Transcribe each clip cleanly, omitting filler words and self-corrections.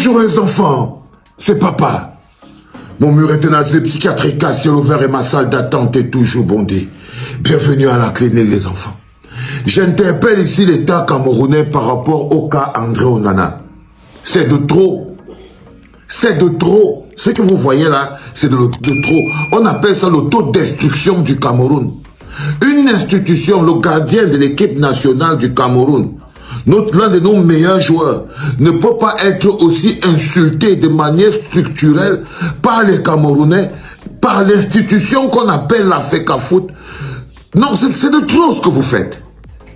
Bonjour les enfants, c'est papa. Mon mur est un asile psychiatrique à ciel ouvert et ma salle d'attente est toujours bondée. Bienvenue à la clinique les enfants. J'interpelle ici l'État camerounais par rapport au cas André Onana. C'est de trop. C'est de trop. Ce que vous voyez là, c'est de trop. On appelle ça l'autodestruction du Cameroun. Une institution, le gardien de l'équipe nationale du Cameroun, l'un de nos meilleurs joueurs, ne peut pas être aussi insulté de manière structurelle par les Camerounais, par l'institution qu'on appelle la FECAFOOT. Non, c'est de trop ce que vous faites.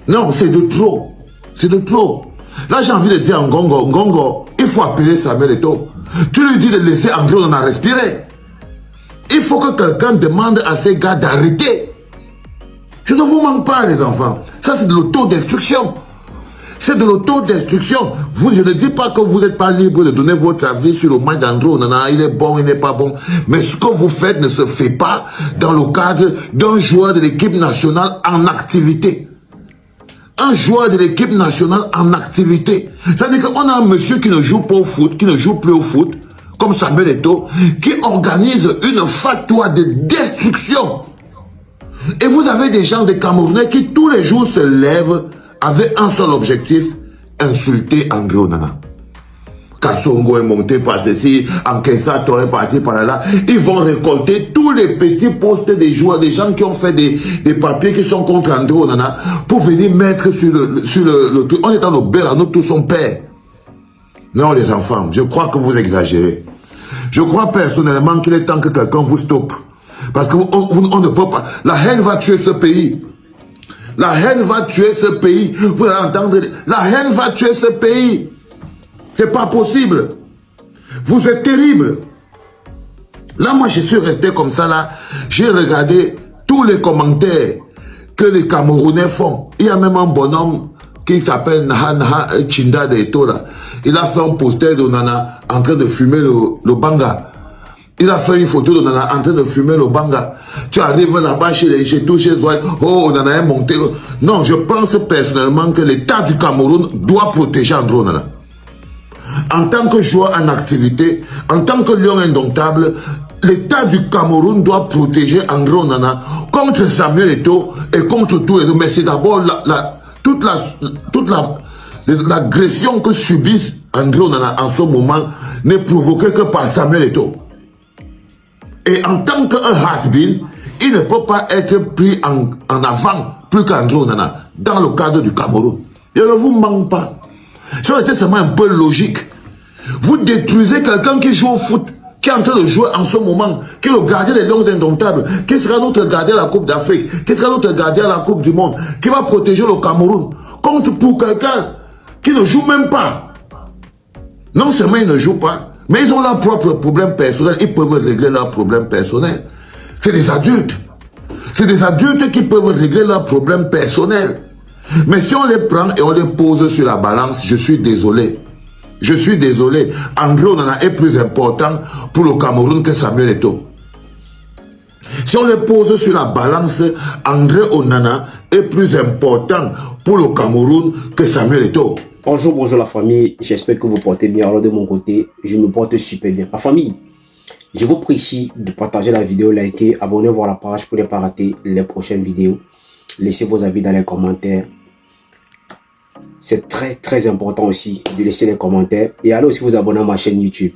Non, c'est de trop. C'est de trop. Là, j'ai envie de dire à Ngongo, il faut appeler Samuel Eto'o. Tu lui dis de laisser André Onana respirer. Il faut que quelqu'un demande à ces gars d'arrêter. Je ne vous manque pas, les enfants. Ça, c'est de l'autodestruction. C'est de l'autodestruction. Je ne dis pas que vous n'êtes pas libre de donner votre avis sur le match d'André Onana. Il est bon, il n'est pas bon. Mais ce que vous faites ne se fait pas dans le cadre d'un joueur de l'équipe nationale en activité. Un joueur de l'équipe nationale en activité. C'est-à-dire qu'on a un monsieur qui ne joue pas au foot, qui ne joue plus au foot, comme Samuel Eto'o, qui organise une fatwa de destruction. Et vous avez des gens des Camerounais qui tous les jours se lèvent avec un seul objectif, insulter André Onana. Kassongo est monté par ceci, Ankesa est parti par là. Ils vont récolter tous les petits postes des joueurs, des gens qui ont fait des papiers qui sont contre André Onana pour venir mettre sur le truc. On est dans le beurre, nous tous son père. Non les enfants, je crois que vous exagérez. Je crois personnellement qu'il est temps que quelqu'un vous stoppe. Parce qu'on ne peut pas. La haine va tuer ce pays. La haine va tuer ce pays. Vous allez entendre. La haine va tuer ce pays. C'est pas possible. Vous êtes terrible. Là, moi, je suis resté comme ça, là. J'ai regardé tous les commentaires que les Camerounais font. Il y a même un bonhomme qui s'appelle Naha Chinda de Eto'o, là. Il a fait un poster d'Onana en train de fumer le banga. Il a fait une photo d'Onana en train de fumer le banga. Tu arrives là-bas chez tous chez toi. Oh, Onana est monté. Non, je pense personnellement que l'État du Cameroun doit protéger André Onana. En tant que joueur en activité, en tant que lion indomptable, l'État du Cameroun doit protéger André Onana contre Samuel Eto'o et contre tous les autres. Mais c'est d'abord toute l'agression que subissent André Onana en ce moment n'est provoquée que par Samuel Eto'o. Et en tant qu'un has-been, il ne peut pas être pris en avant plus qu'André Onana dans le cadre du Cameroun. Je ne vous manque pas. Ça aurait été seulement un peu logique. Vous détruisez quelqu'un qui joue au foot, qui est en train de jouer en ce moment, qui est le gardien des Lions indomptables, qui sera notre gardien à la Coupe d'Afrique, qui sera notre gardien à la Coupe du Monde, qui va protéger le Cameroun, contre pour quelqu'un qui ne joue même pas. Non seulement ils ne jouent pas, mais ils ont leurs propres problèmes personnels, ils peuvent régler leurs problèmes personnels. C'est des adultes. C'est des adultes qui peuvent régler leurs problèmes personnels. Mais si on les prend et on les pose sur la balance, je suis désolé. Je suis désolé. André Onana est plus important pour le Cameroun que Samuel Eto'o. Si on les pose sur la balance, André Onana est plus important pour le Cameroun que Samuel Eto'o. Bonjour la famille, j'espère que vous portez bien. Alors de mon côté, je me porte super bien. Ma famille, je vous prie ici de partager la vidéo, liker, abonnez-vous à la page pour ne pas rater les prochaines vidéos. Laissez vos avis dans les commentaires. C'est très important aussi de laisser les commentaires. Et allez aussi vous abonner à ma chaîne YouTube.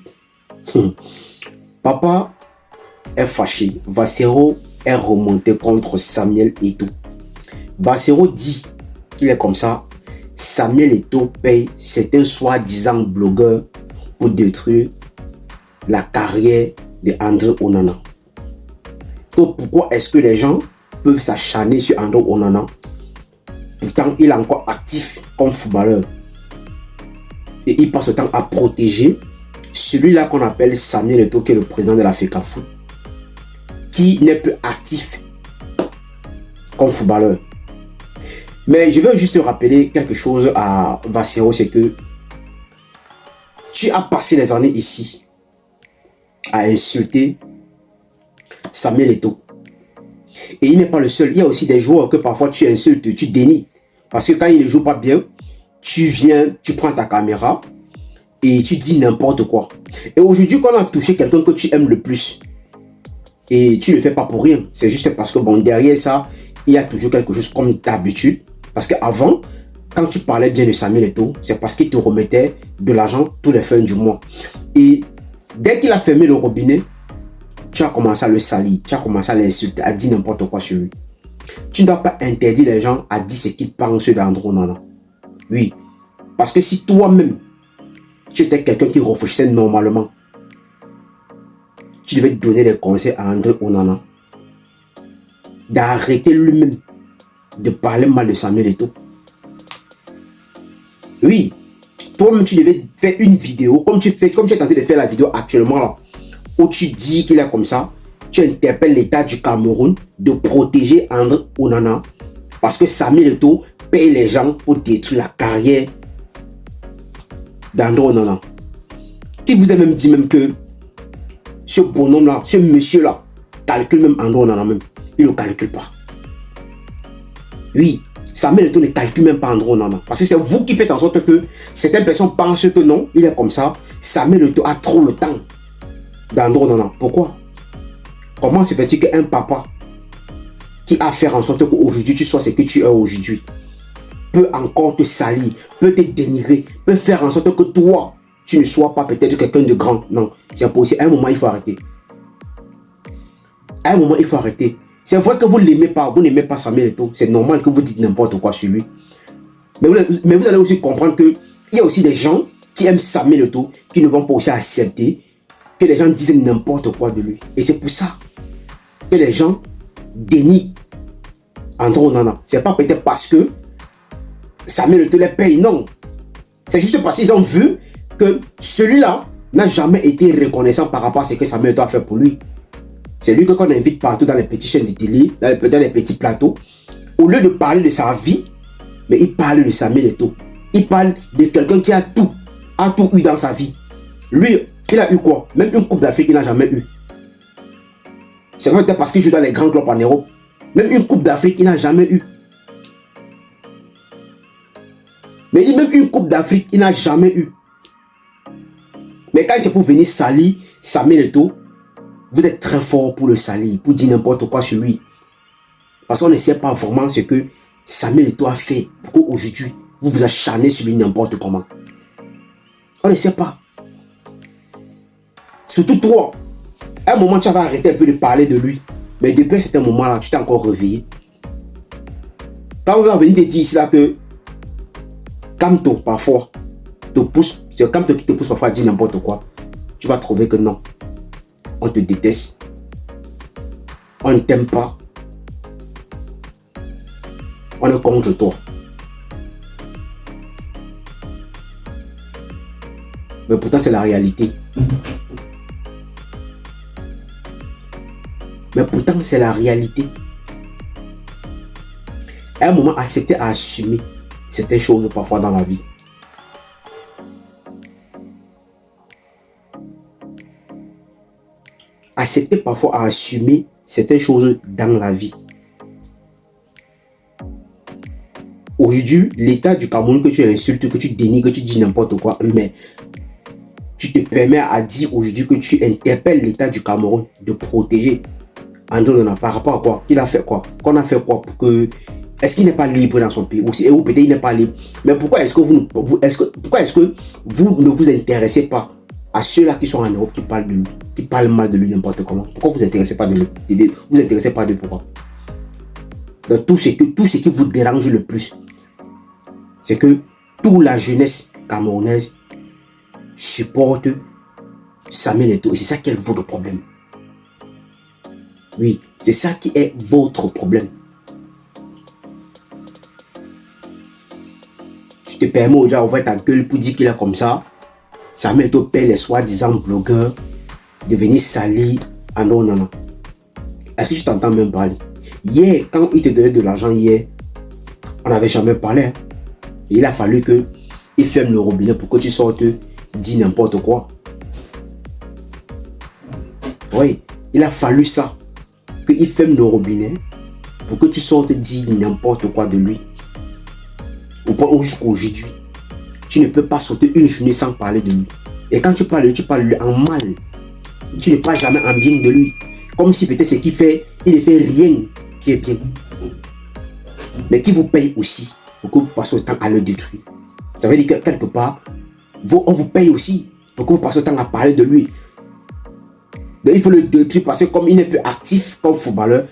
Papa est fâché. Bassero est remonté contre Samuel Eto'o. Bassero dit qu'il est comme ça. Samuel Eto'o paye certains soi-disant blogueurs pour détruire la carrière de André Onana. Donc pourquoi est-ce que les gens peuvent s'acharner sur André Onana? Pourtant, il est encore actif comme footballeur. Et il passe le temps à protéger celui-là qu'on appelle Samuel Eto'o, qui est le président de la FECAFOOT, qui n'est plus actif comme footballeur. Mais je veux juste rappeler quelque chose à Bassero, c'est que tu as passé les années ici à insulter Samuel Eto'o. Et il n'est pas le seul. Il y a aussi des joueurs que parfois tu insultes, tu dénies. Parce que quand il ne joue pas bien, tu viens, tu prends ta caméra, et tu dis n'importe quoi. Et aujourd'hui, quand on a touché quelqu'un que tu aimes le plus, et tu ne le fais pas pour rien, c'est juste parce que bon, derrière ça, il y a toujours quelque chose comme d'habitude. Parce qu'avant, quand tu parlais bien de Samuel Eto'o, c'est parce qu'il te remettait de l'argent tous les fins du mois. Et dès qu'il a fermé le robinet, tu as commencé à le salir, tu as commencé à l'insulter, à dire n'importe quoi sur lui. Tu ne dois pas interdire les gens à dire ce qu'ils pensent d'Andrew Onana. Oui, parce que si toi-même, tu étais quelqu'un qui réfléchissait normalement, tu devais donner des conseils à Andrew Onana d'arrêter lui-même de parler mal de Samuel Eto'o. Oui, toi-même tu devais faire une vidéo, comme tu es tenté de faire la vidéo actuellement là, où tu dis qu'il est comme ça, tu interpelles l'État du Cameroun de protéger Andrew Onana parce que Samuel Eto'o paye les gens pour détruire la carrière d'Andrew Onana. Qui vous a même dit même que ce bonhomme-là, ce monsieur-là, calcule même Andrew Onana même. Il ne le calcule pas. Oui, Samuel Eto'o ne calcule même pas Andrew Onana. Parce que c'est vous qui faites en sorte que certaines personnes pensent que non, il est comme ça. Samuel Eto'o a trop le temps d'Andrew Onana. Pourquoi? Comment se fait-il qu'un papa qui a fait en sorte qu'aujourd'hui tu sois ce que tu es aujourd'hui peut encore te salir, peut te dénigrer, peut faire en sorte que toi, tu ne sois pas peut-être quelqu'un de grand? Non, c'est impossible. À un moment, il faut arrêter. À un moment, il faut arrêter. C'est vrai que vous ne l'aimez pas, vous n'aimez pas Samuel Eto'o. C'est normal que vous dites n'importe quoi sur lui. Mais vous allez aussi comprendre qu'il y a aussi des gens qui aiment Samuel Eto'o qui ne vont pas aussi accepter que les gens disent n'importe quoi de lui. Et c'est pour ça que les gens dénient Andrew Onana. C'est pas peut-être parce que Samuel Eto'o les paye, non. C'est juste parce qu'ils ont vu que celui-là n'a jamais été reconnaissant par rapport à ce que Samuel Eto'o a fait pour lui. C'est lui qu'on invite partout dans les petites chaînes de télé, dans les petits plateaux. Au lieu de parler de sa vie, mais il parle de Samuel Eto'o. Il parle de quelqu'un qui a tout eu dans sa vie. Lui, il a eu quoi? Même une Coupe d'Afrique, il n'a jamais eu. C'est peut-être parce qu'il joue dans les grands clubs en Europe. Même une Coupe d'Afrique, il n'a jamais eu. Mais il dit même une Coupe d'Afrique, il n'a jamais eu. Mais quand c'est pour venir salir Samuel Eto'o, vous êtes très fort pour le salir, pour dire n'importe quoi sur lui. Parce qu'on ne sait pas vraiment ce que Samuel Eto'o a fait pour qu'aujourd'hui, vous vous acharnez sur lui n'importe comment. On ne sait pas. Surtout toi. À un moment, tu avais arrêté un peu de parler de lui. Mais depuis cet moment-là, tu t'es encore réveillé. Quand on va venir te dire ici là que Kamto, parfois, te pousse, c'est Kamto qui te pousse parfois à dire n'importe quoi, tu vas trouver que non. On te déteste. On ne t'aime pas. On est contre toi. Mais pourtant, c'est la réalité. Mais pourtant, c'est la réalité. À un moment, accepter à assumer certaines choses parfois dans la vie. Accepter parfois à assumer certaines choses dans la vie. Aujourd'hui, l'État du Cameroun que tu insultes, que tu dénigres, que tu dis n'importe quoi, mais tu te permets à dire aujourd'hui que tu interpelles l'État du Cameroun de protéger Andrew Onana par rapport à quoi? Qu'il a fait quoi? Qu'on a fait quoi pour que... Est-ce qu'il n'est pas libre dans son pays? Ou peut-être il n'est pas libre. Mais pourquoi est-ce que vous ne vous intéressez pas à ceux-là qui sont en Europe, qui parlent de lui, qui parlent mal de lui n'importe comment? Pourquoi vous ne vous intéressez pas de lui? Vous vous intéressez pas de pourquoi? Donc tout ce qui vous dérange le plus, c'est que toute la jeunesse camerounaise supporte Samuel Eto'o. C'est ça qui est votre problème. Oui, c'est ça qui est votre problème. Tu te permets aujourd'hui à ouvrir ta gueule pour dire qu'il est comme ça. Samuel Eto'o paye les soi-disant blogueurs de venir salir Andrew Onana. Est-ce que tu t'entends même parler? Hier, quand il te donnait de l'argent hier, on n'avait jamais parlé. Hein. Il a fallu qu'il ferme le robinet pour que tu sortes dire n'importe quoi. Oui, il a fallu ça. Qu'il ferme le robinet pour que tu sortes dire n'importe quoi de lui. Au point où jusqu'aujourd'hui, tu ne peux pas sauter une journée sans parler de lui. Et quand tu parles de lui en mal. Tu ne parles jamais en bien de lui. Comme si peut-être ce qu'il fait, il ne fait rien qui est bien. Mais qui vous paye aussi pour que vous passiez autant à le détruire. Ça veut dire que quelque part, on vous paye aussi pour que vous passiez autant à parler de lui. Donc il faut le détruire parce que comme il n'est plus actif comme footballeur,